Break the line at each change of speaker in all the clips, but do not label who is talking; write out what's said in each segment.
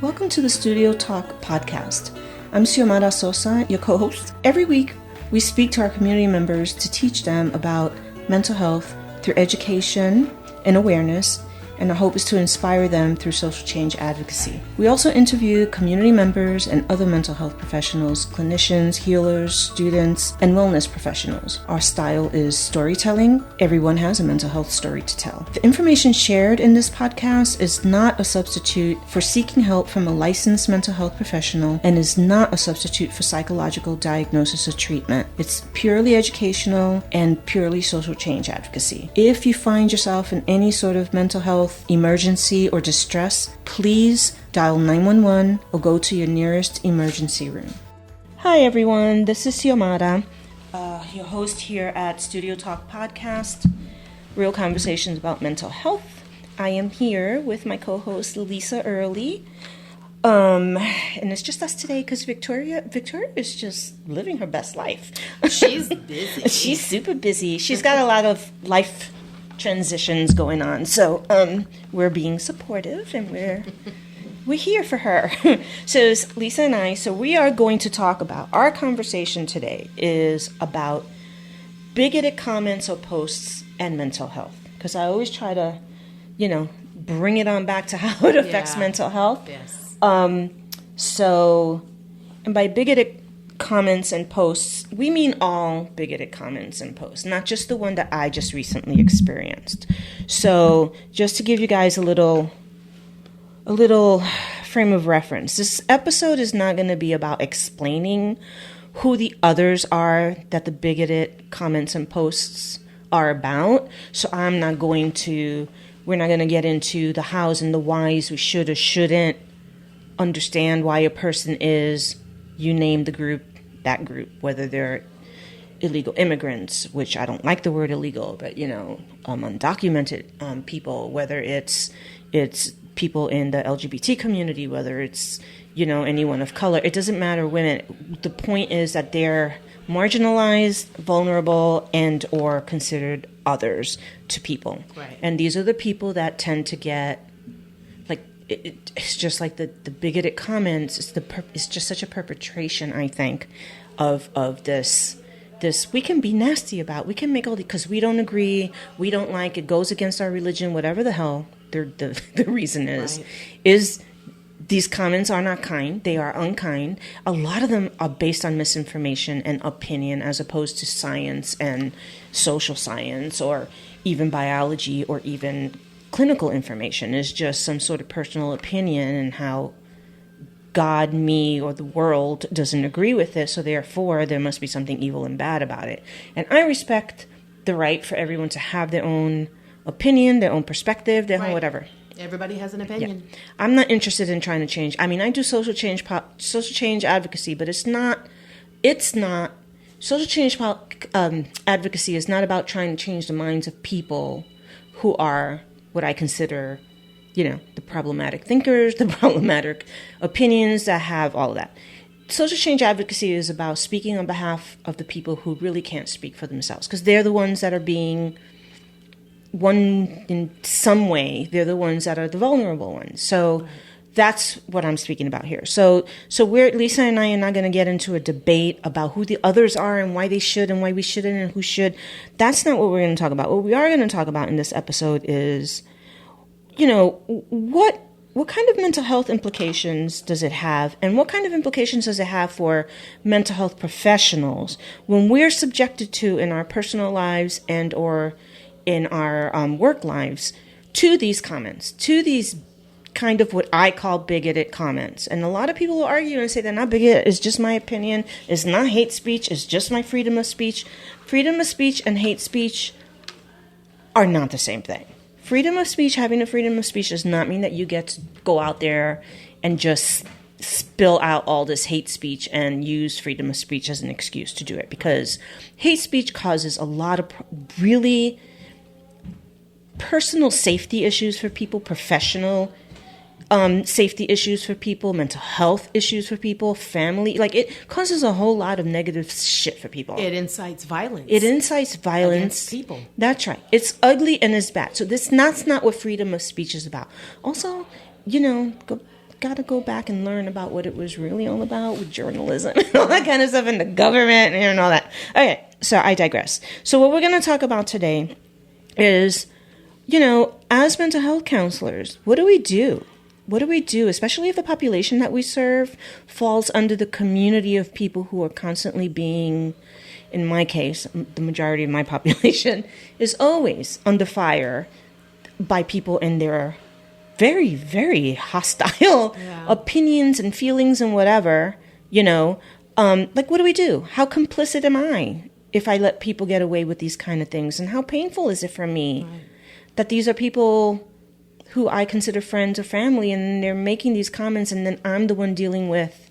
Welcome to the Studio Talk podcast. I'm Xiomara Sosa, your co-host. Every week, we speak to our community members to teach them about mental health through education and awareness, and our hope is to inspire them through social change advocacy. We also interview community members and other mental health professionals, clinicians, healers, students, and wellness professionals. Our style is storytelling. Everyone has a mental health story to tell. The information shared in this podcast is not a substitute for seeking help from a licensed mental health professional and is not a substitute for psychological diagnosis or treatment. It's purely educational and purely social change advocacy. If you find yourself in any sort of mental health emergency or distress, please dial 911 or go to your nearest emergency room. Hi everyone, this is Xiomara, your host here at Studio Talk Podcast, real conversations about mental health. I am here with my co-host Lisa Early, and it's just us today because Victoria is just living her best life.
She's busy.
She's super busy. She's got a lot of life transitions going on, so we're being supportive and we're here for her. So it's Lisa and I, so we are going to talk about, our conversation today is about bigoted comments or posts and mental health, because I always try to bring it on back to how it affects mental health.
Yes.
So, and by bigoted comments and posts, we mean all bigoted comments and posts, not just the one that I just recently experienced. So just to give you guys a little frame of reference, this episode is not going to be about explaining who the others are that the bigoted comments and posts are about. So we're not going to get into the hows and the whys. We should or shouldn't understand why a person is, you name the group, that group, whether they're illegal immigrants, which I don't like the word illegal, but undocumented people, whether it's people in the LGBT community, whether it's anyone of color. It doesn't matter, women. The point is that they're marginalized, vulnerable, and or considered others to people.
Right.
And these are the people that tend to get, it's just like the bigoted comments. It's just such a perpetration, I think, of this. We can be nasty about. We can make all because we don't agree. We don't like it. Goes against our religion. Whatever the hell the reason is,
right.
is these comments are not kind. They are unkind. A lot of them are based on misinformation and opinion, as opposed to science and social science, or even biology, or even clinical information. Is just some sort of personal opinion and how God, me, or the world doesn't agree with this, so therefore there must be something evil and bad about it. And I respect the right for everyone to have their own opinion, their own perspective, their own whatever.
Everybody has an opinion.
Yeah. I'm not interested in trying to change. I mean, I do social change advocacy, but it's not social change advocacy is not about trying to change the minds of people who are what I consider, the problematic thinkers, the problematic opinions that have all of that. Social change advocacy is about speaking on behalf of the people who really can't speak for themselves, because they're the ones that are being in some way, they're the ones that are the vulnerable ones. So that's what I'm speaking about here. So Lisa and I are not going to get into a debate about who the others are and why they should and why we shouldn't and who should. That's not what we're going to talk about. What we are going to talk about in this episode is, what kind of mental health implications does it have, and what kind of implications does it have for mental health professionals when we're subjected to, in our personal lives and or in our work lives, to these comments, to these kind of what I call bigoted comments. And a lot of people will argue and say they're not bigoted, it's just my opinion, it's not hate speech, it's just my freedom of speech. Freedom of speech and hate speech are not the same thing. Freedom of speech, having a freedom of speech does not mean that you get to go out there and just spill out all this hate speech and use freedom of speech as an excuse to do it, because hate speech causes a lot of really personal safety issues for people, professional safety issues for people, mental health issues for people, family. It causes a whole lot of negative shit for people.
It incites violence.
Against
people.
That's right. It's ugly and it's bad. So that's not what freedom of speech is about. Also, got to go back and learn about what it was really all about with journalism and all that kind of stuff, and the government and all that. Okay, so I digress. So what we're going to talk about today is, as mental health counselors, what do we do? What do we do, especially if the population that we serve falls under the community of people who are constantly being, in my case, the majority of my population is always under fire by people in their very, very hostile opinions and feelings and whatever, what do we do? How complicit am I if I let people get away with these kind of things? And how painful is it for me that these are people who I consider friends or family, and they're making these comments, and then I'm the one dealing with,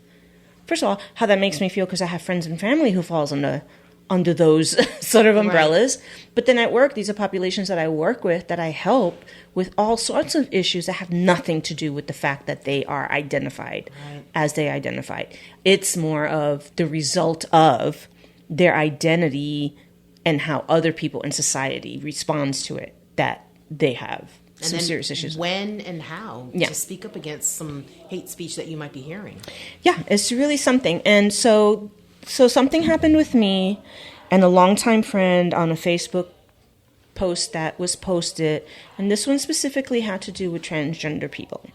first of all, how that makes me feel because I have friends and family who falls under those sort of umbrellas. Right. But then at work, these are populations that I work with, that I help with all sorts of issues that have nothing to do with the fact that they are identified as they identified. It's more of the result of their identity and how other people in society responds to it that they have some serious issues.
When and how to speak up against some hate speech that you might be hearing.
Yeah, it's really something. And so something happened with me and a longtime friend on a Facebook post that was posted, and this one specifically had to do with transgender people.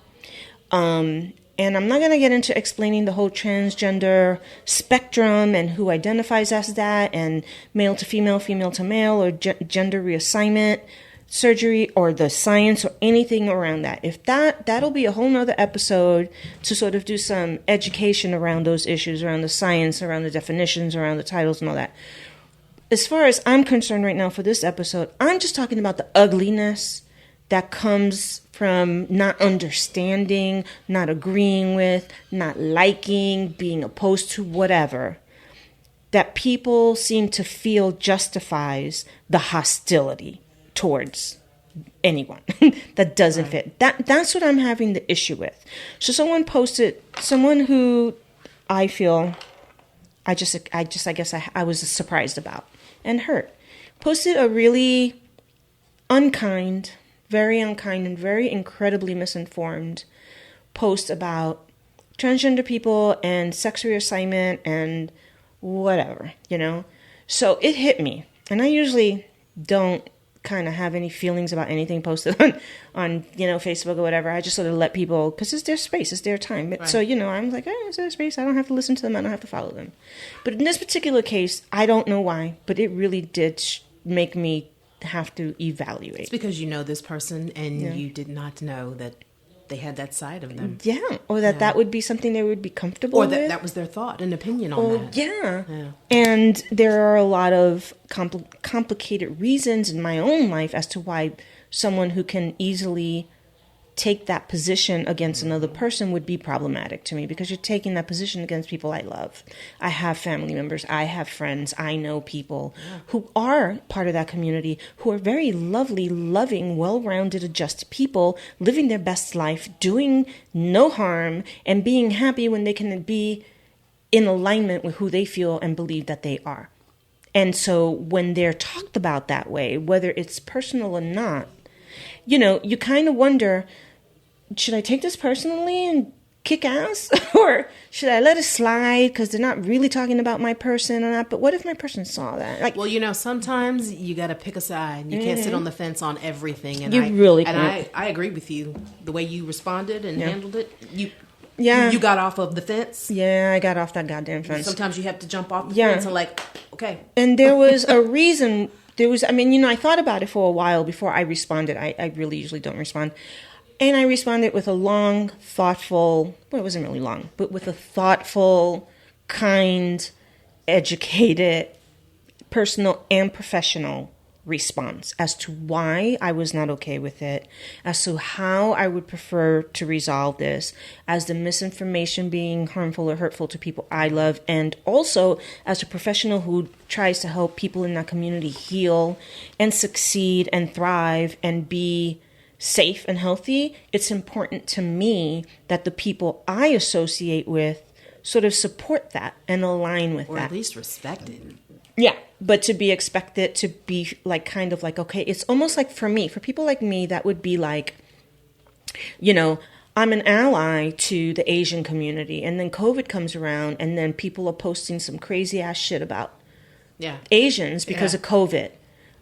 And I'm not going to get into explaining the whole transgender spectrum and who identifies as that, and male to female, female to male, or gender reassignment surgery, or the science, or anything around that. If that'll be a whole nother episode to sort of do some education around those issues, around the science, around the definitions, around the titles and all that. As far as I'm concerned right now for this episode, I'm just talking about the ugliness that comes from not understanding, not agreeing with, not liking, being opposed to, whatever, that people seem to feel justifies the hostility towards anyone that doesn't fit. That's what I'm having the issue with. So someone who I feel I guess I was surprised about and hurt, posted a really unkind, very unkind, and very incredibly misinformed post about transgender people and sex reassignment and whatever, So it hit me. And I usually don't kind of have any feelings about anything posted on Facebook or whatever. I just sort of let people, because it's their space, it's their time. Right. So, I'm like, it's their space. I don't have to listen to them. I don't have to follow them. But in this particular case, I don't know why, but it really did make me have to evaluate.
It's because you know this person and you did not know that they had that side of them.
Yeah, or that would be something they would be comfortable with.
Or that was their thought and opinion on that.
Yeah. And there are a lot of complicated reasons in my own life as to why someone who can easily take that position against another person would be problematic to me, because you're taking that position against people I love. I have family members, I have friends, I know people who are part of that community, who are very lovely, loving, well-rounded, adjusted people, living their best life, doing no harm, and being happy when they can be in alignment with who they feel and believe that they are. And so when they're talked about that way, whether it's personal or not, you kind of wonder, should I take this personally and kick ass? Or should I let it slide because they're not really talking about my person or not? But what if my person saw that?
Well, sometimes you got to pick a side. You can't sit on the fence on everything. And I agree with you. The way you responded and handled it, you got off of the fence.
Yeah, I got off that goddamn fence.
Sometimes you have to jump off the fence and okay.
And there was a reason. I thought about it for a while before I responded. I really usually don't respond. And I responded with a long, thoughtful, well, it wasn't really long, but with a thoughtful, kind, educated, personal and professional response as to why I was not okay with it, as to how I would prefer to resolve this, as the misinformation being harmful or hurtful to people I love, and also as a professional who tries to help people in that community heal and succeed and thrive and be safe and healthy. It's important to me that the people I associate with sort of support that and align with that. Or
at least respect it.
Yeah, but to be expected to be okay, it's almost like for people like me, that would be like, I'm an ally to the Asian community, and then COVID comes around, and then people are posting some crazy ass shit about Asians because of COVID.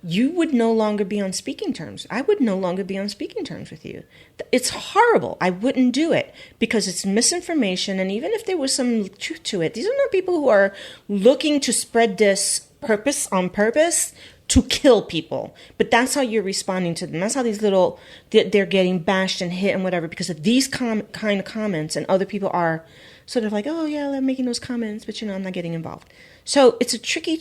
You would no longer be on speaking terms. I would no longer be on speaking terms with you. It's horrible. I wouldn't do it because it's misinformation. And even if there was some truth to it, these are not people who are looking to spread this on purpose to kill people. But that's how you're responding to them. That's how these they're getting bashed and hit and whatever because of these kind of comments. And other people are sort of like, oh, yeah, I'm making those comments, but, I'm not getting involved. So it's a tricky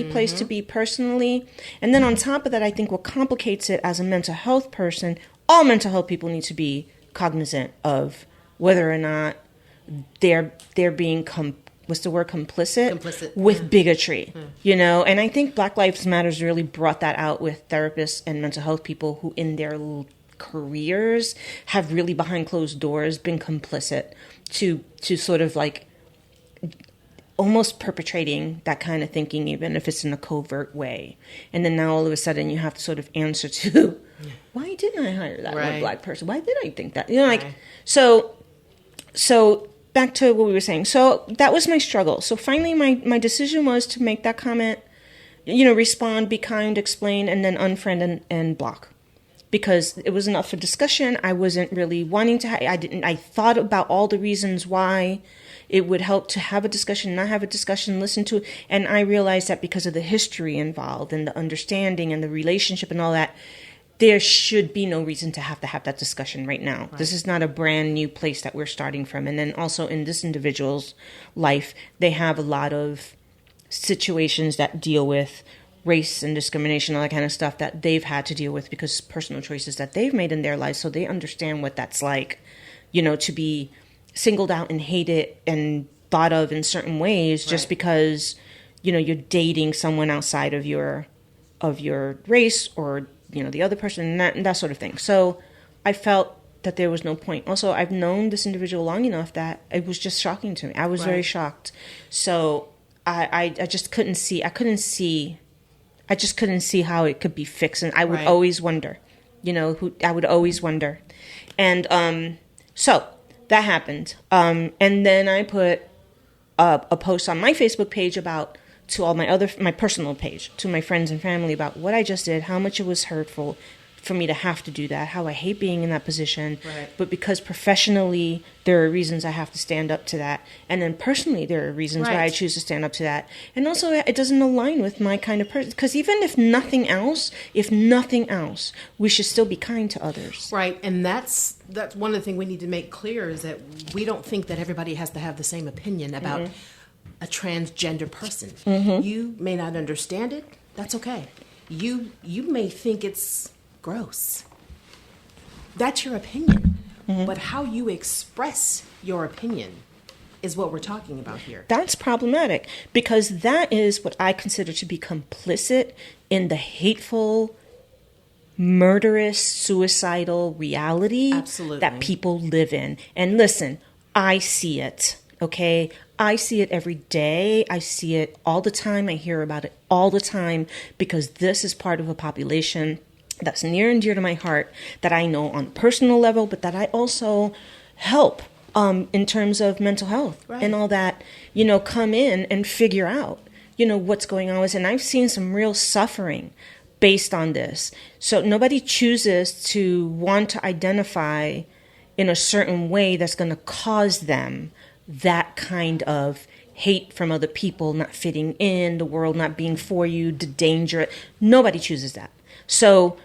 place to be personally. And then on top of that, I think what complicates it as a mental health person, all mental health people need to be cognizant of whether or not they're being complicit with bigotry, And I think Black Lives Matters really brought that out with therapists and mental health people who in their careers have really behind closed doors been complicit to sort of like almost perpetrating that kind of thinking, even if it's in a covert way. And then now all of a sudden you have to sort of answer to, why didn't I hire that one Black person? Why did I think that? So back to what we were saying. So that was my struggle. So finally my decision was to make that comment, respond, be kind, explain, and then unfriend and block. Because it was enough for discussion. I wasn't really wanting to, I thought about all the reasons why it would help to have a discussion, not have a discussion, listen to it. And I realized that because of the history involved and the understanding and the relationship and all that, there should be no reason to have that discussion right now. Right. This is not a brand new place that we're starting from. And then also in this individual's life, they have a lot of situations that deal with race and discrimination, all that kind of stuff that they've had to deal with because personal choices that they've made in their lives. So they understand what that's like, to be singled out and hated and thought of in certain ways just because, you're dating someone outside of your race or, the other person and that sort of thing. So I felt that there was no point. Also, I've known this individual long enough that it was just shocking to me. I was very shocked. So I just couldn't see. I just couldn't see how it could be fixed. And I would always wonder, I would always wonder. And so that happened. And then I put a post on my Facebook page to all my personal page, to my friends and family about what I just did, how much it was hurtful for me to have to do that, how I hate being in that position. Right. But because professionally, there are reasons I have to stand up to that. And then personally, there are reasons why I choose to stand up to that. And also, it doesn't align with my kind of person. Because even if nothing else, we should still be kind to others.
Right. And that's one of the things we need to make clear is that we don't think that everybody has to have the same opinion about a transgender person. You may not understand it. That's okay. You may think it's gross. That's your opinion. But how you express your opinion is what we're talking about here.
That's problematic because that is what I consider to be complicit in the hateful, murderous, suicidal reality that people live in. And listen, I see it, okay? I see it every day. I see it all the time. I hear about it all the time because this is part of a population that's near and dear to my heart that I know on a personal level, but that I also help in terms of mental health and all that, come in and figure out, what's going on with it. And I've seen some real suffering based on this. So nobody chooses to want to identify in a certain way that's going to cause them that kind of hate from other people, not fitting in, the world not being for you, the danger. Nobody chooses that. So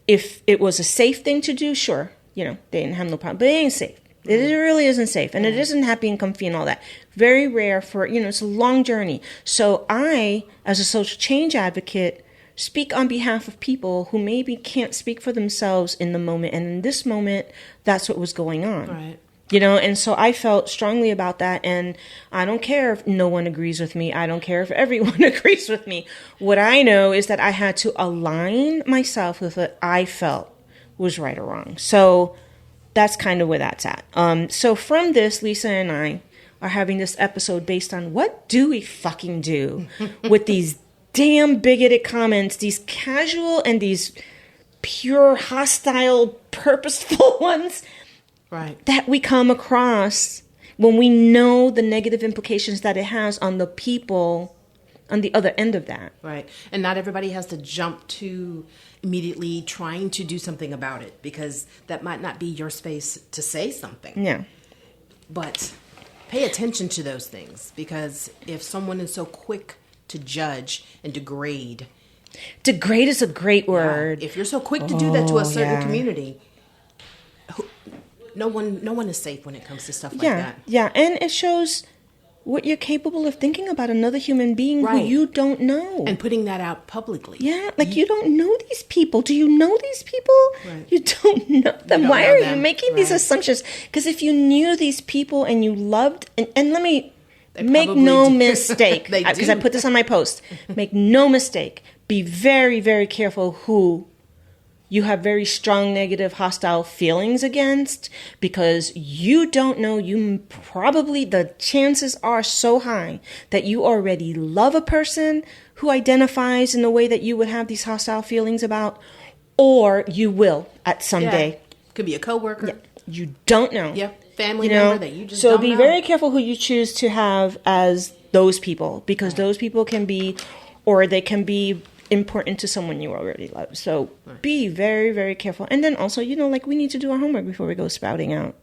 if it was a safe thing to do, sure, they didn't have no problem. But it ain't safe. It really isn't safe. And it isn't happy and comfy and all that. Very rare for, it's a long journey. So I, as a social change advocate, speak on behalf of people who maybe can't speak for themselves in the moment. And in this moment, that's what was going on.
Right.
And so I felt strongly about that. And I don't care if no one agrees with me. I don't care if everyone agrees with me. What I know is that I had to align myself with what I felt was right or wrong. So that's kind of where that's at. So from this, Lisa and I are having this episode based on what do we fucking do with these damn bigoted comments, these casual and these pure hostile, purposeful ones.
Right.
that we come across when we know the negative implications that it has on the people on the other end of that.
Right. And not everybody has to jump to immediately trying to do something about it, because that might not be your space to say something.
Yeah.
But pay attention to those things, because if someone is so quick to judge and degrade.
Degrade is a great word.
If you're so quick to do that to a certain community, no one is safe when it comes to stuff like that.
Yeah, and it shows what you're capable of thinking about another human being who you don't know.
And putting that out publicly.
Yeah, like you don't know these people. Do you know these people?
Right.
You don't know them. Why are you making these
Right.
assumptions? Because if you knew these people and you loved, and let me make
probably
no
do.
mistake,
They
because
do.
I put this on my post, make no mistake. Be very, very careful who you have very strong negative hostile feelings against, because you don't know, you probably, the chances are so high that you already love a person who identifies in the way that you would have these hostile feelings about, or you will at some day.
Could be a coworker.
Yeah. You don't know.
Yep. Family member that you just
so
don't
be
know.
very careful who you choose to have as those people, because those people can be, or they can be important to someone you already love. So be very, very careful. And then also, like we need to do our homework before we go spouting out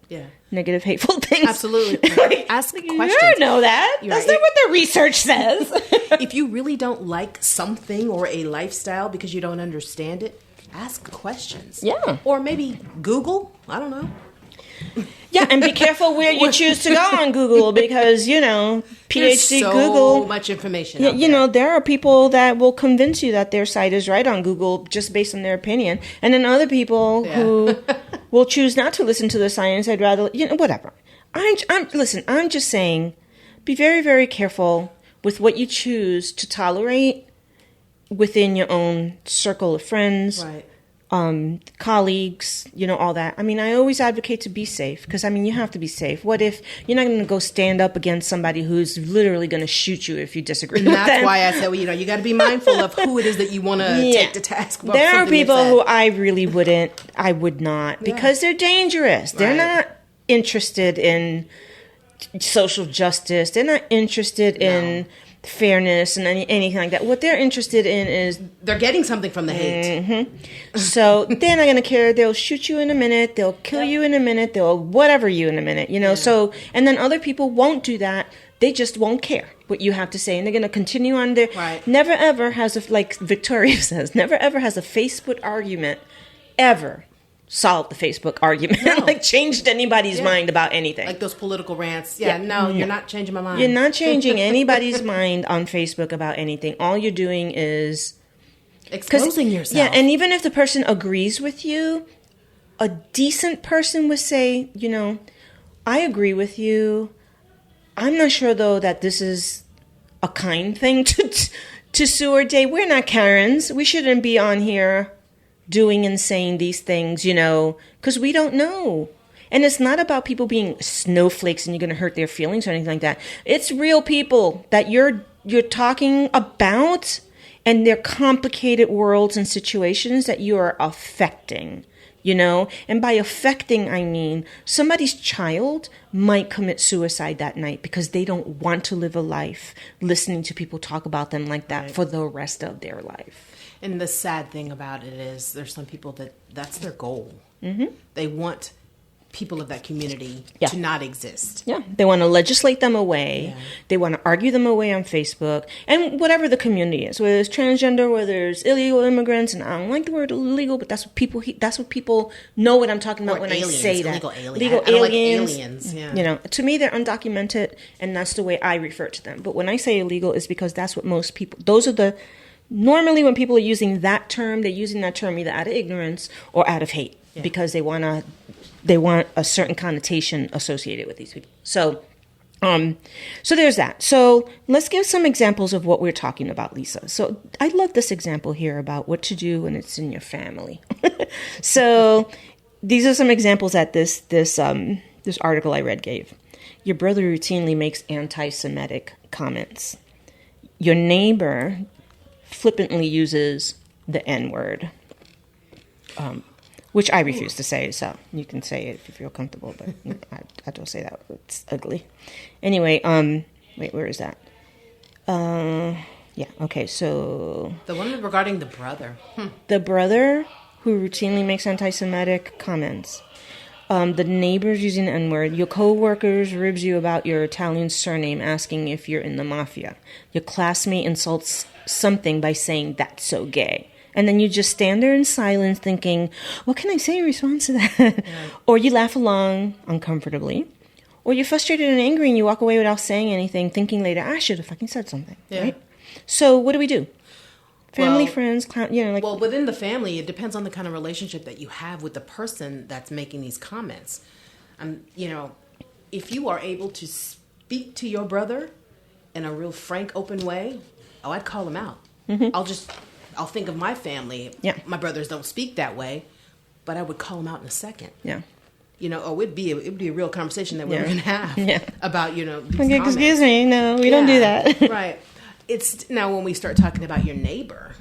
negative, hateful things.
Absolutely. Ask questions.
You don't know that.
You're
That's
right.
not what the research says.
If you really don't like something or a lifestyle because you don't understand it, ask questions.
Yeah.
Or maybe Google. I don't know.
Yeah, and be careful where you choose to go on Google, because,
There's
PhD
so
Google.
much information.
Yeah,
out there.
there are people that will convince you that their site is right on Google just based on their opinion. And then other people who will choose not to listen to the science. I'd rather, whatever. I'm just saying, be very, very careful with what you choose to tolerate within your own circle of friends.
Right.
Colleagues, all that. I mean, I always advocate to be safe, because, you have to be safe. What if you're not going to go stand up against somebody who's literally going to shoot you if you disagree with them?
That's why I said, you got to be mindful of who it is that you want to take to task. about
There are
something they
people
said.
who I would not, because they're dangerous. They're not interested in social justice. They're not interested in fairness and anything like that. What they're interested in is
they're getting something from the hate.
So they're not going to care. They'll shoot you in a minute. They'll kill you in a minute. They'll whatever you in a minute, So, and then other people won't do that. They just won't care what you have to say. And they're going to continue on their, never ever has like Victoria says, never ever has a Facebook argument ever solved the Facebook argument, like changed anybody's mind about anything.
Like those political rants. You're not changing my mind.
You're not changing anybody's mind on Facebook about anything. All you're doing is
exposing yourself.
Yeah, and even if the person agrees with you, a decent person would say, I agree with you. I'm not sure, though, that this is a kind thing to sue or date. We're not Karens. We shouldn't be on here doing and saying these things, because we don't know. And it's not about people being snowflakes and you're going to hurt their feelings or anything like that. It's real people that you're talking about, and they're complicated worlds and situations that you are affecting, And by affecting, I mean somebody's child might commit suicide that night because they don't want to live a life listening to people talk about them like that for the rest of their life.
And the sad thing about it is there's some people that's their goal.
Mm-hmm.
They want people of that community to not exist.
Yeah, they want to legislate them away. Yeah. They want to argue them away on Facebook. And whatever the community is, whether it's transgender, whether it's illegal immigrants, and I don't like the word illegal, but that's what people know what I'm talking about when
aliens,
I say that.
Illegal aliens.
Legal
I don't
aliens.
like aliens. Yeah.
To me, they're undocumented, and that's the way I refer to them. But when I say illegal, it's because that's what most people, normally when people are using that term, they're using that term either out of ignorance or out of hate, because they want a certain connotation associated with these people. So there's that. So let's give some examples of what we're talking about, Lisa. So I love this example here about what to do when it's in your family. So these are some examples that this article I read gave. Your brother routinely makes anti-Semitic comments. Your neighbor flippantly uses the N-word. which I refuse to say, so you can say it if you feel comfortable, but I don't say that. It's ugly. Anyway, wait, where is that? Yeah, okay, so...
The one regarding the brother.
The brother who routinely makes anti-Semitic comments. The neighbors using the N-word. Your co-workers ribs you about your Italian surname, asking if you're in the mafia. Your classmate insults something by saying, "That's so gay." And then you just stand there in silence thinking, what can I say in response to that? Yeah. Or you laugh along uncomfortably. Or you're frustrated and angry and you walk away without saying anything, thinking later, I should have fucking said something. Yeah. Right? So what do? Family, friends, clown,
Well, within the family, it depends on the kind of relationship that you have with the person that's making these comments. If you are able to speak to your brother in a real frank, open way, I'd call him out. Mm-hmm. I'll think of my family. Yeah. My brothers don't speak that way, but I would call them out in a second. Yeah. It'd be a real conversation that we were going to have about, these comments.
Excuse me. No, we don't do that.
Right. It's now when we start talking about your neighbor,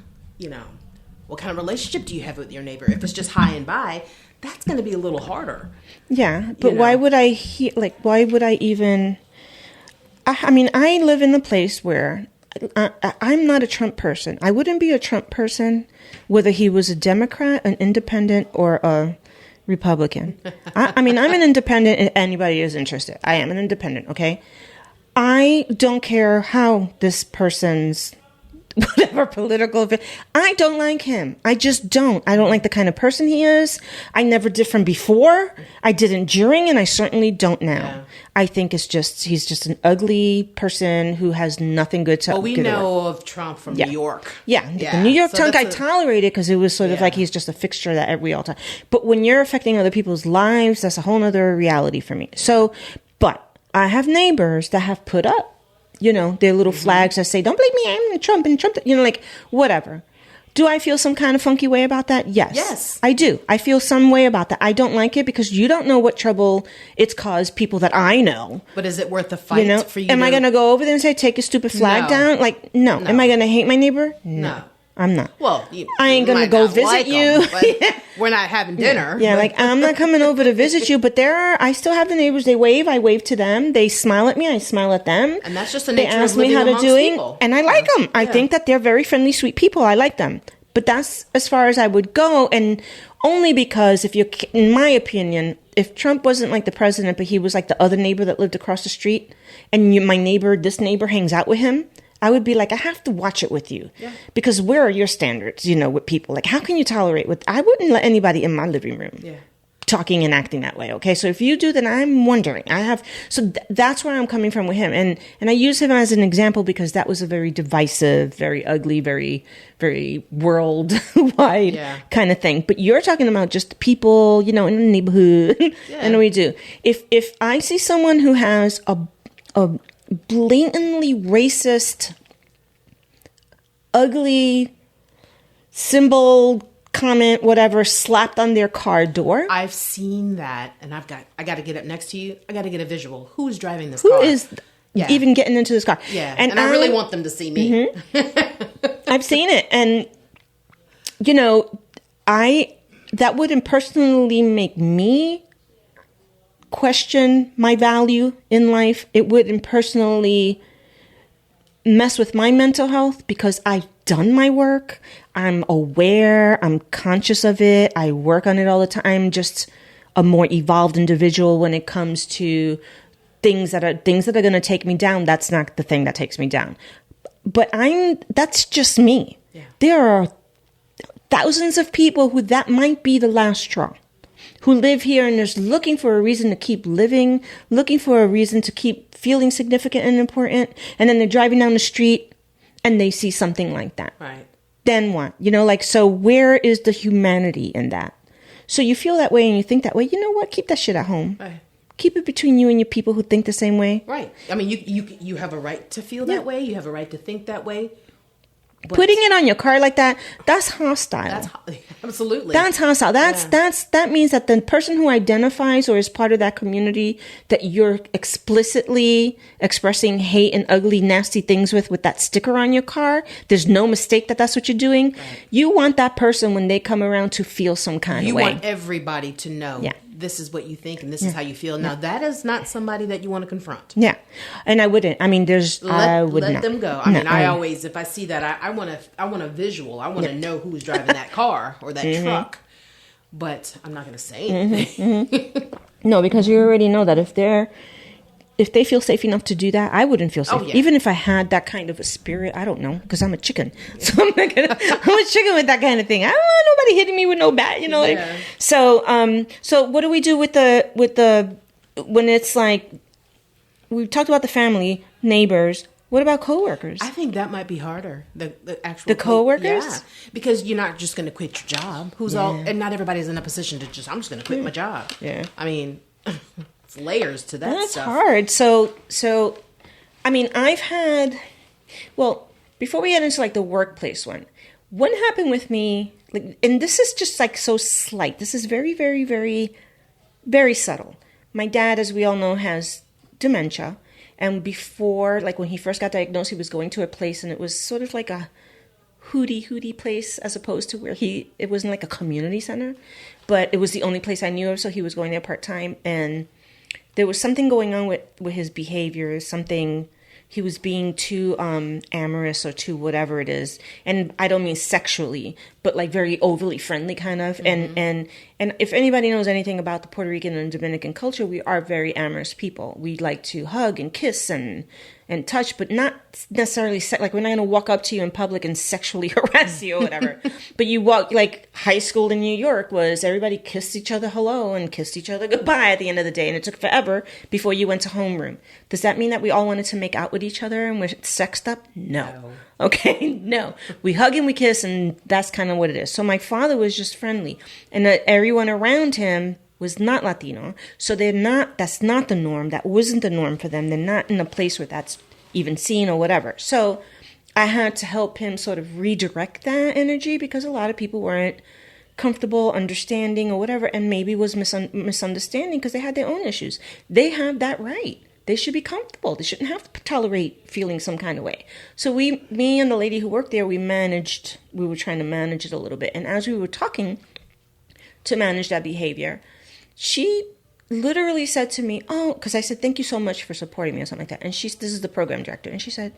what kind of relationship do you have with your neighbor? If it's just hi and bye, that's going to be a little harder.
Yeah. But why would I why would I even, I live in a place where I'm not a Trump person. I wouldn't be a Trump person whether he was a Democrat, an independent, or a Republican. I'm an independent if anybody is interested. I am an independent, okay? I don't care how this person's whatever political... I don't like him. I just don't. I don't like the kind of person he is. I never did from before. I didn't during, and I certainly don't now. Yeah. I think he's just an ugly person who has nothing good to...
Well, we know of Trump from New York.
Yeah. The New York Trump I tolerated because it was sort of like he's just a fixture that we all time. But when you're affecting other people's lives, that's a whole other reality for me. So, but I have neighbors that have put up, their little flags that say, "Don't blame me, I'm Trump," and Trump, whatever. Do I feel some kind of funky way about that? Yes. Yes. I do. I feel some way about that. I don't like it because you don't know what trouble it's caused people that I know.
But is it worth the fight for you?
Am I going to go over there and say, "Take a stupid flag down"? No. Am I going to hate my neighbor? No. I'm not.
Well,
I ain't going to go visit you.
We're not having dinner.
Yeah, I'm not coming over to visit you, but I still have the neighbors. They wave. I wave to them. They smile at me. I smile at them.
And that's just the nature of living amongst people. They ask me how to do it,
and I like them. I think that they're very friendly, sweet people. I like them. But that's as far as I would go, and only because in my opinion, if Trump wasn't like the president, but he was like the other neighbor that lived across the street, and this neighbor hangs out with him, I would be like, I have to watch it with you. Yeah. Because where are your standards, with people? Like, how can you tolerate I wouldn't let anybody in my living room talking and acting that way, okay? So if you do, then I'm wondering. That's where I'm coming from with him. And I use him as an example because that was a very divisive, very ugly, very, very worldwide kind of thing. But you're talking about just people, in the neighborhood. Yeah. And we do. If I see someone who has a blatantly racist, ugly symbol, comment, whatever, slapped on their car door.
I've seen that, and I got to get up next to you. I got to get a visual. Who is driving this car?
Who is even getting into this car?
Yeah, and I really want them to see me.
Mm-hmm. I've seen it, and that would personally make me question my value in life. It would personally mess with my mental health because I've done my work. I'm aware. I'm conscious of it. I work on it all the time. I'm just a more evolved individual when it comes to things that are going to take me down. That's not the thing that takes me down. But that's just me. Yeah. There are thousands of people who that might be the last straw, who live here and is looking for a reason to keep living, looking for a reason to keep feeling significant and important. And then they're driving down the street and they see something like that. Right. Then what? So where is the humanity in that? So you feel that way and you think that way. You know what? Keep that shit at home. Right. Keep it between you and your people who think the same way.
Right. I mean, you have a right to feel that way. You have a right to think that way.
Putting it on your car like that, that's hostile.
Absolutely.
That's hostile. That means that the person who identifies or is part of that community that you're explicitly expressing hate and ugly, nasty things with that sticker on your car, there's no mistake that that's what you're doing. Right. You want that person when they come around to feel some kind of way.
You want everybody to know. Yeah. This is what you think and this is how you feel. Now, that is not somebody that you want to confront.
Yeah. And I wouldn't. I mean,
let them go. I mean, I always, if I see that, I want a visual. I want to know who's driving that car or that truck. But I'm not going to say anything.
No, because you already know that if they feel safe enough to do that, I wouldn't feel safe. Oh, yeah. Even if I had that kind of a spirit, I don't know, because I'm a chicken. Yeah. So I'm a chicken with that kind of thing. I don't want nobody hitting me with no bat, you know. Yeah. Like, so what do we do with the when it's like we talked about the family, neighbors? What about coworkers?
I think that might be harder. The actual
coworkers,
yeah, because you're not just going to quit your job. And not everybody's in a position to I'm just going to quit my job. Yeah, I mean. Layers to that
That's
stuff.
Hard. So, I mean, I've had, before we get into like the workplace one, what happened with me, like, and this is just like so slight. This is very, very, very, very subtle. My dad, as we all know, has dementia. And before, like when he first got diagnosed, he was going to a place and it was sort of like a hooty place as opposed to where it wasn't like a community center, but it was the only place I knew of. So he was going there part-time, and there was something going on with his behavior, something he was being too amorous or too whatever it is. And I don't mean sexually, but like very overly friendly kind of. Mm-hmm. And if anybody knows anything about the Puerto Rican and Dominican culture, we are very amorous people. We like to hug and kiss and touch, but not necessarily like we're not going to walk up to you in public and sexually harass you or whatever. But you walk, like high school in New York was everybody kissed each other hello and kissed each other goodbye at the end of the day. And it took forever before you went to homeroom. Does that mean that we all wanted to make out with each other and we're sexed up? No. Okay, no. We hug and we kiss, and that's kind of what it is. So my father was just friendly, and everyone around him was not Latino. So that's not the norm. That wasn't the norm for them. They're not in a place where that's even seen or whatever. So I had to help him sort of redirect that energy because a lot of people weren't comfortable, understanding or whatever, and maybe was misunderstanding because they had their own issues. They have that right. They should be comfortable. They shouldn't have to tolerate feeling some kind of way. So me and the lady who worked there, we were trying to manage it a little bit. And as we were talking to manage that behavior, she literally said to me, because I said, thank you so much for supporting me or something like that. And this is the program director. And she said,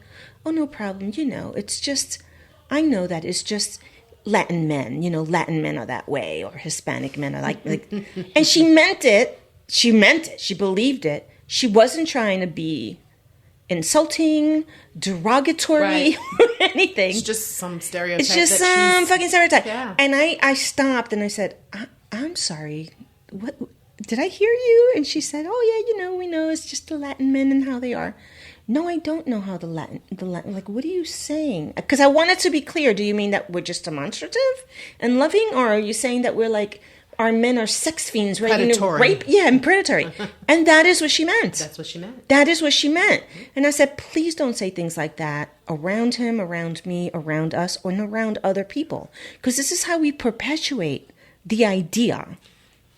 oh, no problem. It's just, I know that it's just Latin men, Latin men are that way, or Hispanic men are like, and she meant it. She meant it. She believed it. She wasn't trying to be insulting, derogatory, or anything.
It's just some stereotype.
It's just some fucking stereotype. Yeah. And I stopped and I said, I'm sorry. What did I hear you? And she said, oh yeah, we know it's just the Latin men and how they are. No, I don't know how the Latin, like, what are you saying? Because I wanted to be clear. Do you mean that we're just demonstrative and loving, or are you saying that we're like, our men are sex fiends, right?
Predatory.
Rape, and predatory. And that is what she meant.
That's what she meant.
That is what she meant. And I said, please don't say things like that around him, around me, around us, or around other people. Because this is how we perpetuate the idea.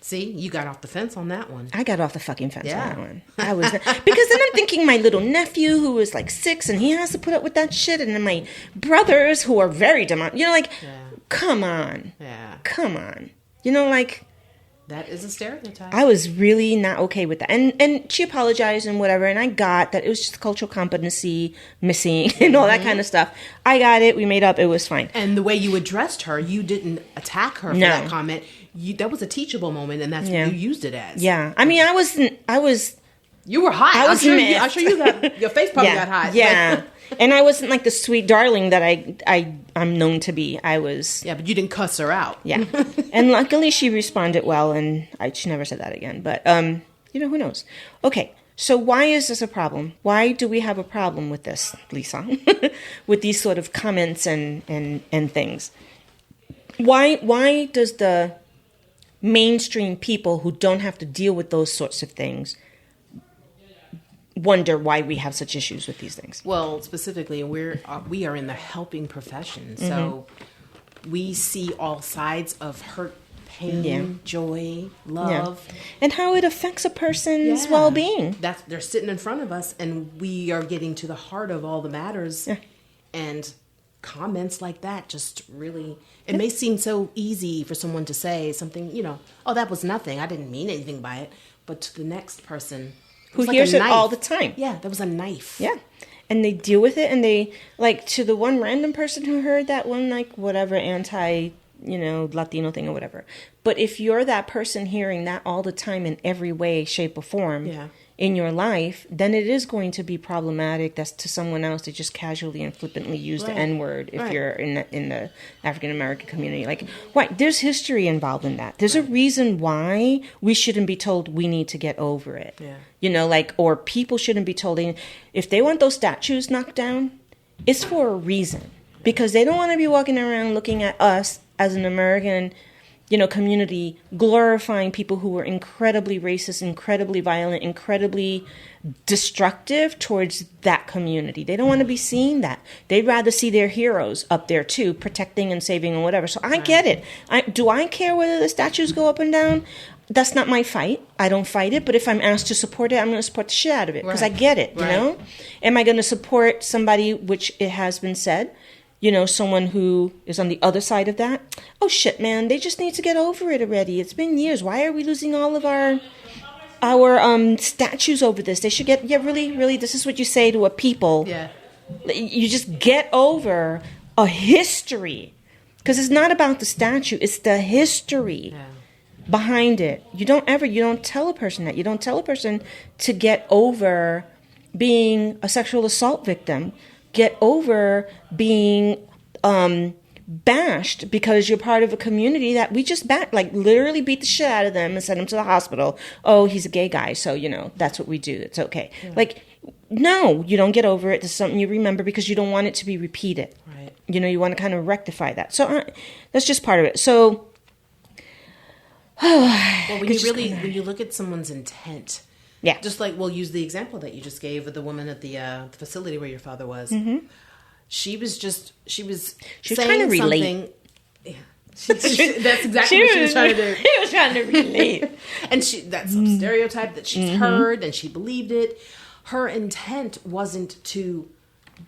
See, you got off the fence on that one.
I got off the fucking fence on that one. I was because then I'm thinking my little nephew who was like 6 and he has to put up with that shit, and then my brothers who are very come on.
Yeah.
Come on.
That is a stereotype.
I was really not okay with that. And she apologized and whatever, and I got that it was just cultural competency missing and all that kind of stuff. I got it. We made up. It was fine.
And the way you addressed her, you didn't attack her for that comment. That was a teachable moment, and that's what you used it as.
Yeah. I mean,
you were hot. I'm sure you got, your face probably got hot.
Yeah. And I wasn't like the sweet darling that I'm known to be. I was...
Yeah, but you didn't cuss her out.
Yeah. And luckily she responded well, and she never said that again. But, who knows? Okay, so why is this a problem? Why do we have a problem with this, Lisa? With these sort of comments and things? Why does the mainstream people who don't have to deal with those sorts of things... wonder why we have such issues with these things.
Well, specifically, we are in the helping profession, so we see all sides of hurt, pain, joy, love,
and how it affects a person's well-being.
They're sitting in front of us, and we are getting to the heart of all the matters. And comments like that just really, it may seem so easy for someone to say something, oh, that was nothing, I didn't mean anything by it, but to the next person
who hears it all the time.
Yeah, that was a knife.
Yeah. And they deal with it, and they, like, to the one random person who heard that one, like, whatever Latino thing or whatever. But if you're that person hearing that all the time in every way, shape, or form in your life, then it is going to be problematic. That's to someone else to just casually and flippantly use the N-word if you're in the African-American community. Like, why? There's history involved in that. There's a reason why we shouldn't be told we need to get over it. Yeah. Or people shouldn't be told if they want those statues knocked down, it's for a reason. Because they don't want to be walking around looking at us as an American community, glorifying people who were incredibly racist, incredibly violent, incredibly destructive towards that community. They don't want to be seeing that. They'd rather see their heroes up there too, protecting and saving and whatever. So I get it. Do I care whether the statues go up and down? That's not my fight. I don't fight it. But if I'm asked to support it, I'm going to support the shit out of it because I get it, you know? Am I going to support somebody, which it has been said, someone who is on the other side of that? Oh, shit, man. They just need to get over it already. It's been years. Why are we losing all of our statues over this? They should get, really, really, this is what you say to a people. Yeah. You just get over a history. Because it's not about the statue. It's the history behind it. You don't tell a person that. You don't tell a person to get over being a sexual assault victim. Get over being bashed because you're part of a community that we just literally beat the shit out of them and send them to the hospital. Oh, he's a gay guy, so, that's what we do. It's okay. Yeah. No, you don't get over it. This is something you remember because you don't want it to be repeated. Right. You want to kind of rectify that. So that's just part of it. So,
well, when you look at someone's intent...
Yeah.
Just we'll use the example that you just gave of the woman at the facility where your father was.
Mm-hmm.
She was
saying trying to relate.
Yeah. That's exactly what she was trying to do.
She was trying to relate.
And that's some stereotype that she's heard and she believed it. Her intent wasn't to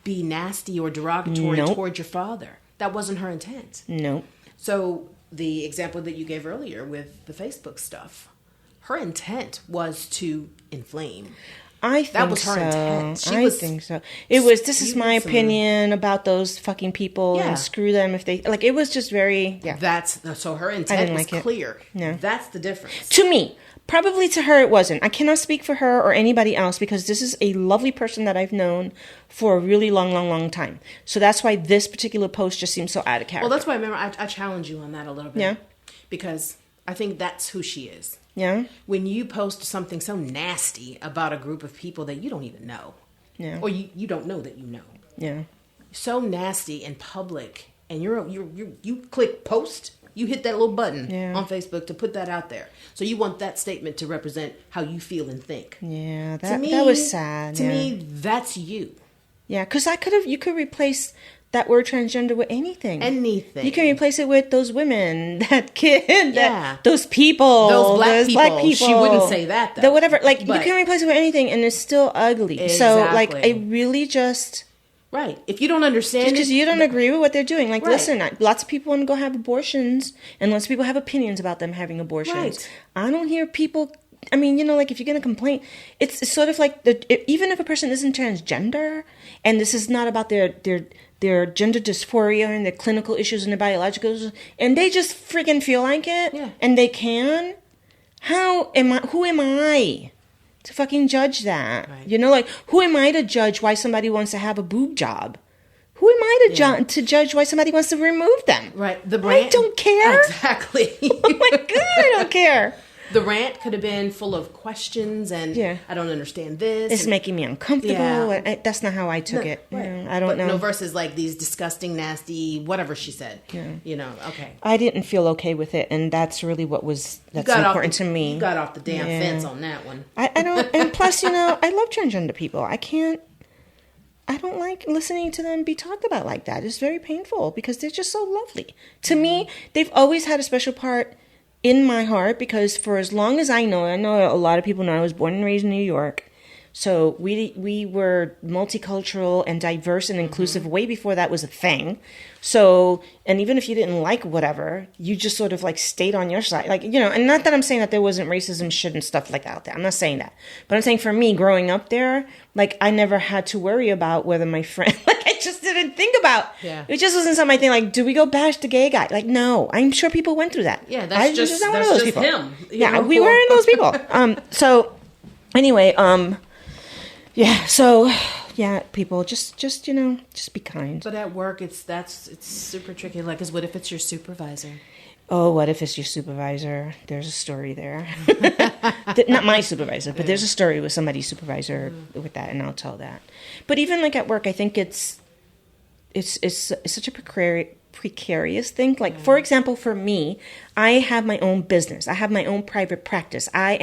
be nasty or derogatory toward your father. That wasn't her intent.
No.
So the example that you gave earlier with the Facebook stuff, her intent was to inflame.
I think
that was her intent.
I think so. It was, this is my opinion about those fucking people and screw them if they, it was just very,
so her intent was clear.
Yeah.
That's the difference.
To me. Probably to her it wasn't. I cannot speak for her or anybody else because this is a lovely person that I've known for a really long, long, long time. So that's why this particular post just seems so out of character.
Well, that's why I remember I challenged you on that a little bit.
Yeah.
Because I think that's who she is.
Yeah.
When you post something so nasty about a group of people that you don't even know.
Yeah.
Or you don't know that you know.
Yeah.
So nasty in public, and you click post, you hit that little button on Facebook to put that out there. So you want that statement to represent how you feel and think.
Yeah, that was sad.
To me, that's you.
Yeah, because you could replace that word transgender with anything.
Anything.
You can replace it with those women, that kid, those people,
those black people. She wouldn't say that, though.
Whatever. You can replace it with anything, and it's still ugly.
Exactly.
So, I really just...
Right. If you don't understand
because you don't agree with what they're doing. Listen, lots of people want to go have abortions, and lots of people have opinions about them having abortions. Right. I don't hear people... I mean, if you're going to complain, it's sort of even if a person isn't transgender, and this is not about their gender dysphoria and their clinical issues and their biological issues, and they just freaking feel like it, and they can, who am I to fucking judge that? Right. Who am I to judge why somebody wants to have a boob job? Who am I to judge why somebody wants to remove them?
Right. The brand.
I don't care.
Exactly.
Oh my God, I don't care.
The rant could have been full of questions and I don't understand this.
It's making me uncomfortable. Yeah. That's not how I took it. Right. I don't know.
No, versus like these disgusting, nasty, whatever she said. Yeah. Okay.
I didn't feel okay with it, and that's really that's important to me.
You got off the damn fence on that one.
I don't, and plus, I love transgender people. I don't like listening to them be talked about like that. It's very painful because they're just so lovely. To me, they've always had a special part in my heart because for as long as I know a lot of people know I was born and raised in New York. So we were multicultural and diverse and inclusive way before that was a thing. So, and even if you didn't like whatever, you just sort of like stayed on your side. Like, and not that I'm saying that there wasn't racism, shit and stuff like that out there. I'm not saying that. But I'm saying for me, growing up there, like I never had to worry about whether my friend, like I just didn't think about.
Yeah.
It just wasn't something I think like, do we go bash the gay guy? Like, no, I'm sure people went through that.
Yeah, that's just
not one of those people.
Him.
Yeah, we weren't those people. So anyway, yeah, so yeah, people just be kind.
But at work, it's super tricky. Like, what if it's your supervisor?
Oh, what if it's your supervisor? There's a story there. Not my supervisor, but there's a story with somebody's supervisor with that, and I'll tell that. But even like at work, I think it's such a precarious thing. Like, for example, for me, I have my own business. I have my own private practice. I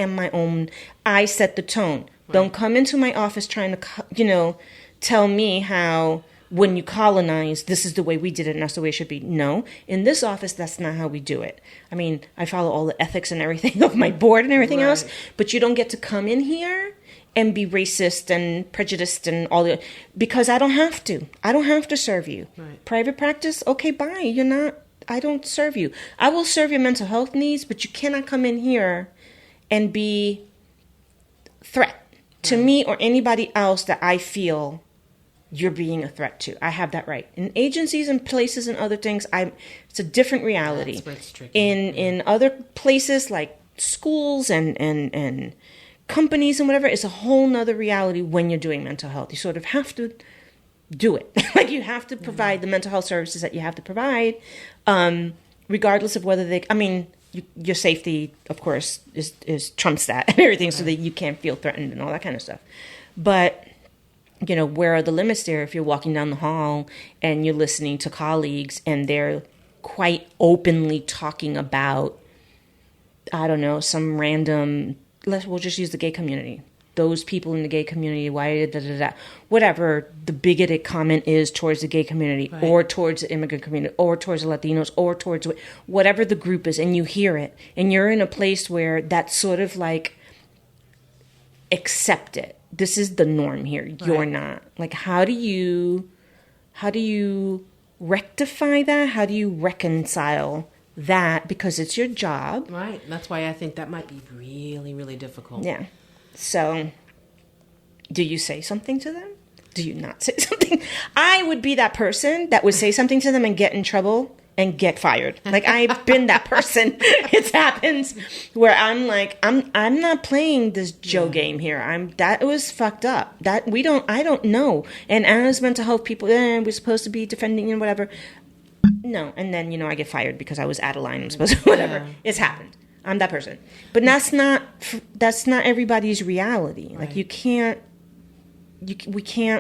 set the tone. Right. Don't come into my office trying to, tell me how when you colonize, this is the way we did it and that's the way it should be. No, in this office, that's not how we do it. I mean, I follow all the ethics and everything of my board and everything else, but you don't get to come in here and be racist and prejudiced and all the, because I don't have to. I don't have to serve you. Right. Private practice, okay, bye. I don't serve you. I will serve your mental health needs, but you cannot come in here and be threat to me or anybody else that I feel you're being a threat to. I have that right. In agencies and places and other things, it's a different reality.
That's where it's tricky.
In other places like schools and companies and whatever, it's a whole nother reality when you're doing mental health. You sort of have to do it. Like you have to provide the mental health services that you have to provide, regardless of whether your safety, of course, is trumps that and everything, so that you can't feel threatened and all that kind of stuff. But, where are the limits there if you're walking down the hall and you're listening to colleagues and they're quite openly talking about, I don't know, some random, we'll just use the gay community. Those people in the gay community, whatever the bigoted comment is towards the gay community or towards the immigrant community or towards the Latinos or towards whatever the group is, and you hear it and you're in a place where that's sort of like accept it. This is the norm here. You're not. Like, how do you rectify that? How do you reconcile that? Because it's your job.
Right. That's why I think that might be really, really difficult.
Yeah. So, do you say something to them? Do you not say something? I would be that person that would say something to them and get in trouble and get fired. Like, I've been that person. It's happened where I'm like, I'm not playing this Joe game here. That was fucked up. I don't know. And as mental health people, we're supposed to be defending and whatever. No. And then, I get fired because I was out of line. I'm supposed to, whatever. Yeah. It's happened. I'm that person. But that's not everybody's reality. Like we can't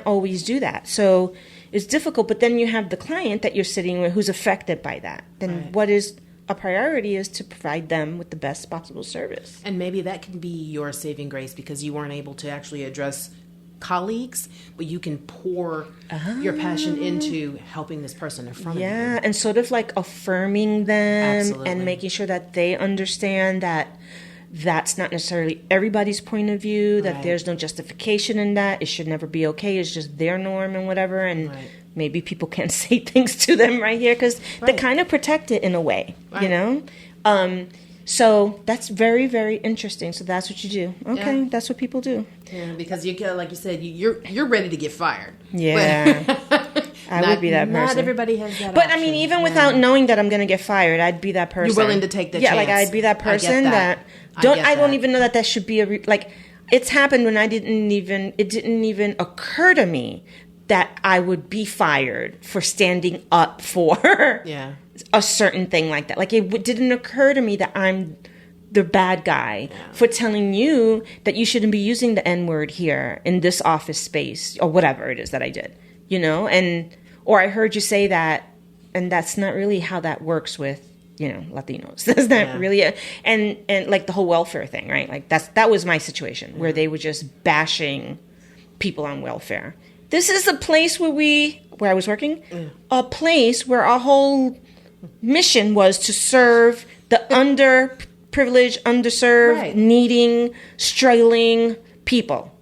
always do that. So it's difficult, but then you have the client that you're sitting with who's affected by that. Then what is a priority is to provide them with the best possible service. And
maybe that can be your saving grace because you weren't able to actually address colleagues, but you can pour your passion into helping this person in front of you.
Yeah, and sort of like affirming them and making sure that they understand that that's not necessarily everybody's point of view, that there's no justification in that. It should never be okay. It's just their norm and whatever. And maybe people can't say things to them right here because they kind of protect it in a way, So that's very, very interesting. So that's what you do. Okay, that's what people do.
Yeah, because like you said, you're ready to get fired.
Yeah, I would be that person.
Not everybody has that.
But
option.
I mean, even without knowing that I'm going to get fired, I'd be that person.
You're willing to take the chance.
Yeah, like I'd be that person that don't even know that should be like. It's happened when it didn't even occur to me that I would be fired for standing up for a certain thing like that. Like it didn't occur to me that I'm the bad guy for telling you that you shouldn't be using the N-word here in this office space or whatever it is that I did, you know? Or I heard you say that, and that's not really how that works with, you know, Latinos. That's not really and like the whole welfare thing, right? Like that was my situation where they were just bashing people on welfare. This is a place where I was working, a place where our whole mission was to serve the underprivileged, underserved, needing, struggling people.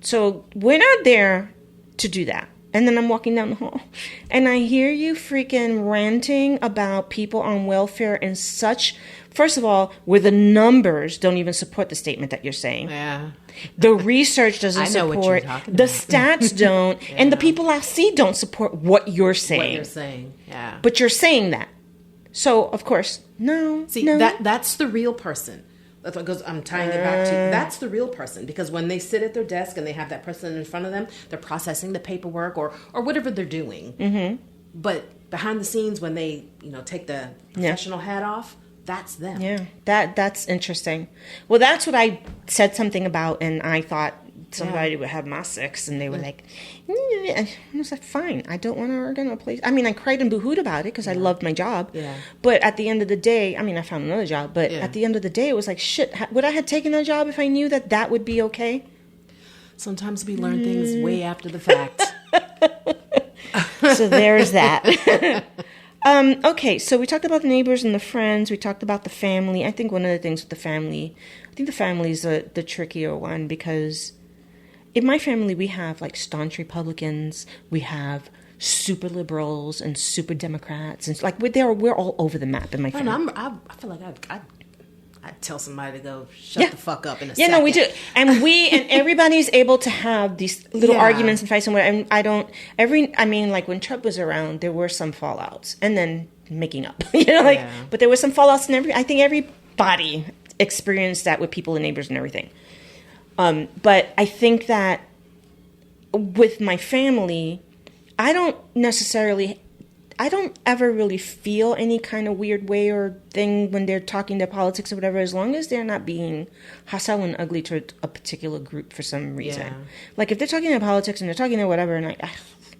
So we're not there to do that. And then I'm walking down the hall and I hear you freaking ranting about people on welfare and such. First of all, where the numbers don't even support the statement that you're saying.
Yeah.
The research doesn't support.
What you're talking
the
about.
stats don't. And the people I see don't support what you're saying.
What you're saying, yeah.
But you're saying that. So, of course, no.
See,
no.
that's the real person. That's what goes. I'm tying it back to. That's the real person, because when they sit at their desk and they have that person in front of them, they're processing the paperwork or whatever they're doing. Mm-hmm. But behind the scenes, when they take the professional hat off, that's them.
Yeah, that's interesting. Well, that's what I said something about, and I thought somebody would have my sex, and they were like, I was like, fine, I don't want to work in a place. I mean, I cried and boohooed about it because I loved my job. Yeah. But at the end of the day, I mean, I found another job, but at the end of the day, it was like, shit, would I have taken that job if I knew that would be okay?
Sometimes we learn things way after the fact.
So there's that. Okay, so we talked about the neighbors and the friends. We talked about the family. I think one of the things with the family, I think the family is the trickier one, because in my family, we have like staunch Republicans, we have super liberals and super Democrats, and like we're all over the map in my family.
And I feel like I'd tell somebody to go shut the fuck up in a second.
Yeah, no, we do, and everybody's able to have these little arguments and fights and whatever. And I mean, like when Trump was around, there were some fallouts, and then making up, but there were some fallouts, and I think everybody experienced that with people and neighbors and everything. But I think that with my family, I don't ever really feel any kind of weird way or thing when they're talking their politics or whatever, as long as they're not being hostile and ugly to a particular group for some reason. Yeah. Like if they're talking their politics and they're talking their whatever, and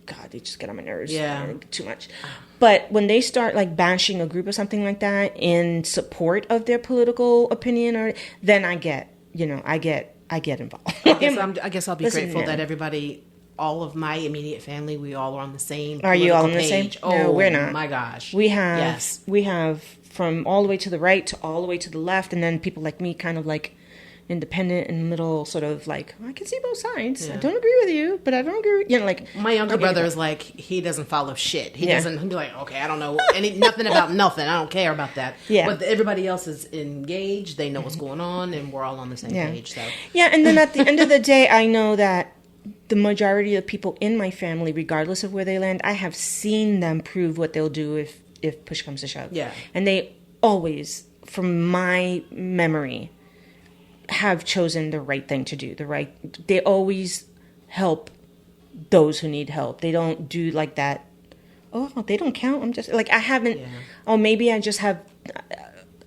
God, they just get on my nerves. Yeah. Too much. But when they start like bashing a group or something like that in support of their political opinion, then I get involved.
I guess I'll be grateful that everybody, all of my immediate family, we all are on the same.
Are you all on the
page.
same?
Oh,
no, we're not.
My gosh,
we have from all the way to the right to all the way to the left, and then people like me, kind of like independent in the middle, sort of like, I can see both sides. Yeah. I don't agree with you, but I don't agree with, like
my younger brother is like, he doesn't follow shit. He'll be like, okay, I don't know nothing about nothing. I don't care about that. Yeah. But everybody else is engaged. They know what's going on, and we're all on the same page. So
and then at the end of the day, I know that the majority of people in my family, regardless of where they land, I have seen them prove what they'll do if push comes to shove. Yeah. And they always, from my memory, have chosen the right thing to do. They always help those who need help. They don't do like that. Oh, they don't count. I'm just like, I haven't. Yeah. Oh, maybe I just have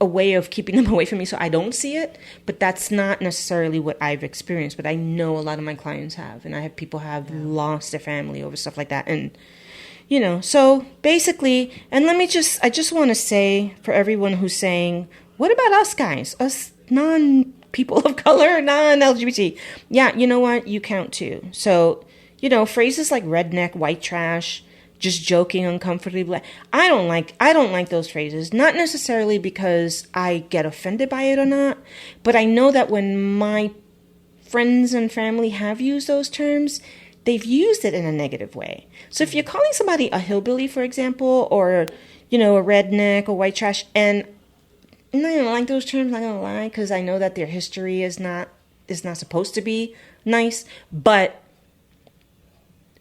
a way of keeping them away from me so I don't see it. But that's not necessarily what I've experienced. But I know a lot of my clients have, and I have people have lost their family over stuff like that. And so basically, and I just want to say, for everyone who's saying, what about us guys, us people of color, non-LGBT? Yeah, you know what? You count too. So, phrases like redneck, white trash, just joking uncomfortably. I don't like those phrases. Not necessarily because I get offended by it or not, but I know that when my friends and family have used those terms, they've used it in a negative way. So if you're calling somebody a hillbilly, for example, or, a redneck or white trash, and I don't like those terms, not gonna lie, because I know that their history is not supposed to be nice. But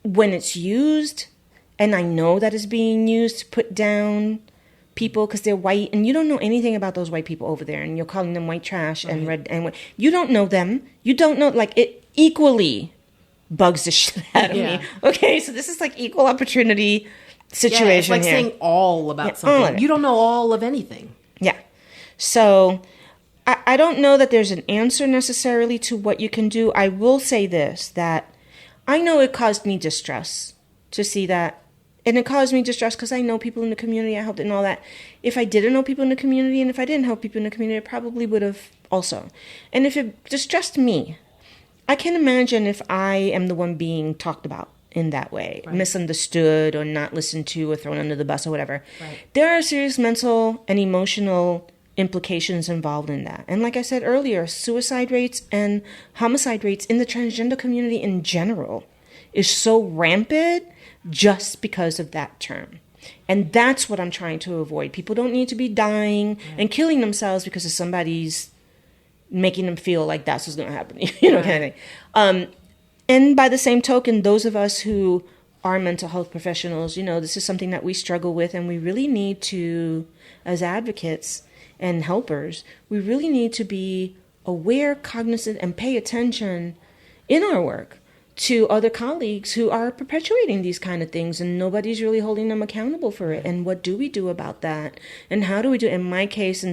when it's used, and I know that it's being used to put down people because they're white, and you don't know anything about those white people over there, and you're calling them white trash and red and white. You don't know them. You don't know, like, it equally bugs the shit out of me. Okay, so this is like equal opportunity situation.
Yeah, it's like saying all about something. You don't know all of anything.
Yeah. So I don't know that there's an answer necessarily to what you can do. I will say this, that I know it caused me distress to see that. And it caused me distress because I know people in the community, I helped and all that. If I didn't know people in the community, and if I didn't help people in the community, I probably would have also. And if it distressed me, I can imagine if I am the one being talked about in that way, right, misunderstood or not listened to or thrown under the bus or whatever.
Right.
There are serious mental and emotional implications involved in that. And like I said earlier, suicide rates and homicide rates in the transgender community in general is so rampant just because of that term. And that's what I'm trying to avoid. People don't need to be dying and killing themselves because of somebody's making them feel like that's what's going to happen, you know, kind of thing. And by the same token, those of us who are mental health professionals, you know, this is something that we struggle with, and we really need to, as advocates and helpers, we really need to be aware, cognizant, and pay attention in our work to other colleagues who are perpetuating these kind of things, and nobody's really holding them accountable for it. And what do we do about that? And how do we do it? In my case,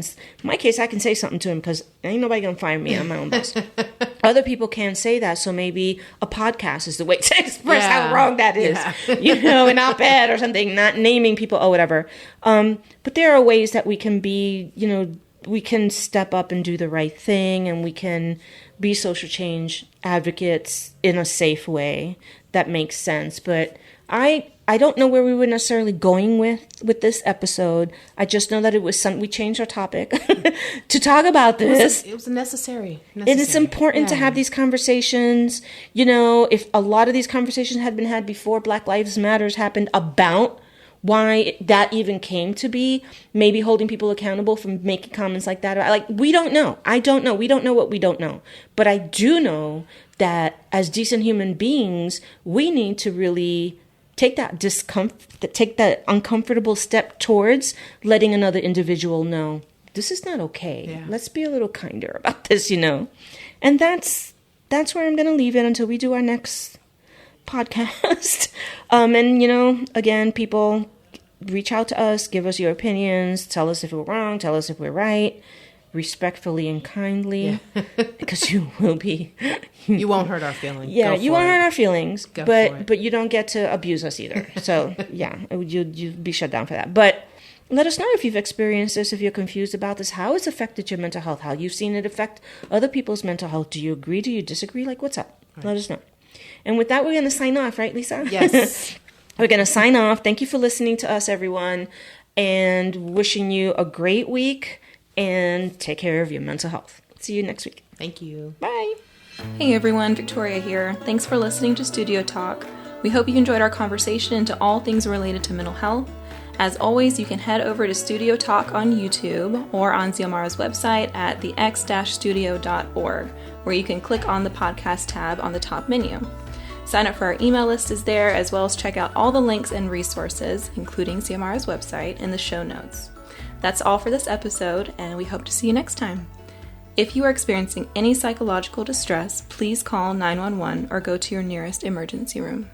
I can say something to him because ain't nobody gonna fire me. I'm my own boss. Other people can't say that, so maybe a podcast is the way to express how wrong that is. Yeah. You know, an op-ed or something, not naming people or whatever. But there are ways that we can be, you know, we can step up and do the right thing, and we can be social change advocates in a safe way that makes sense. But I don't know where we were necessarily going with this episode. I just know that it was we changed our topic to talk about this.
It was necessary.
And it's important to have these conversations. You know, if a lot of these conversations had been had before Black Lives Matters happened about why that even came to be, maybe holding people accountable for making comments like that. Like, we don't know. I don't know. We don't know what we don't know. But I do know that as decent human beings, we need to really take that uncomfortable step towards letting another individual know, this is not okay. Yeah. Let's be a little kinder about this, you know. And that's where I'm going to leave it until we do our next podcast. And, you know, again, people, reach out to us, give us your opinions, tell us if we're wrong, tell us if we're right, respectfully and kindly, because you will be.
You won't hurt our feelings.
Yeah, you won't hurt our feelings, but you don't get to abuse us either. So yeah, you'd be shut down for that. But let us know if you've experienced this, if you're confused about this, how it's affected your mental health, how you've seen it affect other people's mental health. Do you agree? Do you disagree? Like, what's up? Right. Let us know. And with that, we're going to sign off, right, Lisa?
Yes.
We're going to sign off. Thank you for listening to us, everyone, and wishing you a great week, and take care of your mental health. See you next week.
Thank you.
Bye.
Hey everyone, Victoria here. Thanks for listening to Studio Talk. We hope you enjoyed our conversation into all things related to mental health. As always, you can head over to Studio Talk on YouTube or on Xiomara's website at thex-studio.org, where you can click on the podcast tab on the top menu. Sign up for our email list is there, as well as check out all the links and resources, including Xiomara's website, in the show notes. That's all for this episode, and we hope to see you next time. If you are experiencing any psychological distress, please call 911 or go to your nearest emergency room.